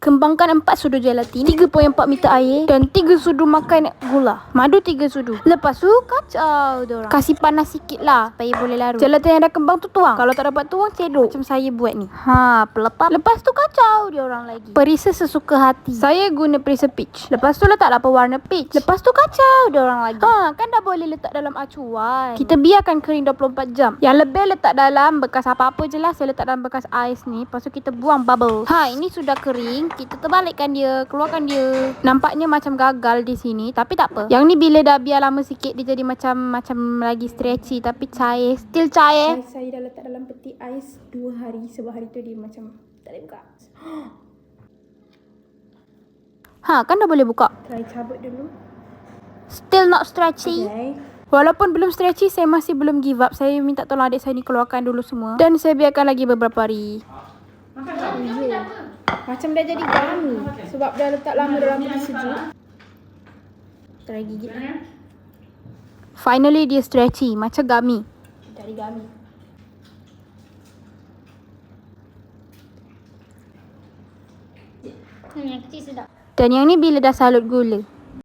Kembangkan 4 sudu gelatin, 3.4 liter air dan 3 sudu makan gula. Madu 3 sudu. Lepas tu kacau diorang. Kasih panas sikit lah supaya boleh larut. Gelatin yang dah kembang tu tuang. Kalau tak dapat tuang, cedok macam saya buat ni. Pelepap. Lepas tu kacau diorang lagi. Perisa sesuka hati. Saya guna perisa peach. Lepas tu letaklah pewarna peach. Lepas tu kacau diorang lagi. Kan dah boleh letak dalam acuan. Kita biarkan kering 24 jam. Yang lebih letak dalam bekas apa-apa je lah. Saya letak dalam bekas ais ni. Lepas tu kita buang bubble. Ini sudah kering. Kita terbalikkan dia, keluarkan dia. Nampaknya macam gagal di sini, tapi tak apa. Yang ni bila dah biar lama sikit dia jadi macam lagi stretchy tapi cair, still cair. Saya dah letak dalam peti ais 2 hari. Sebab hari tu dia macam tak boleh buka. Kan dah boleh buka. Try cabut dulu. Still not stretchy. Okay. Walaupun belum stretchy, saya masih belum give up. Saya minta tolong adik saya ni keluarkan dulu semua. Dan saya biarkan lagi beberapa hari. Macam dah jadi gummy. Sebab dah letak lama dalam peti sejuk. Try gigit. Finally dia stretchy. Macam gummy. Jadi gummy. Yang kecil sedap. Dan yang ni bila dah salut gula.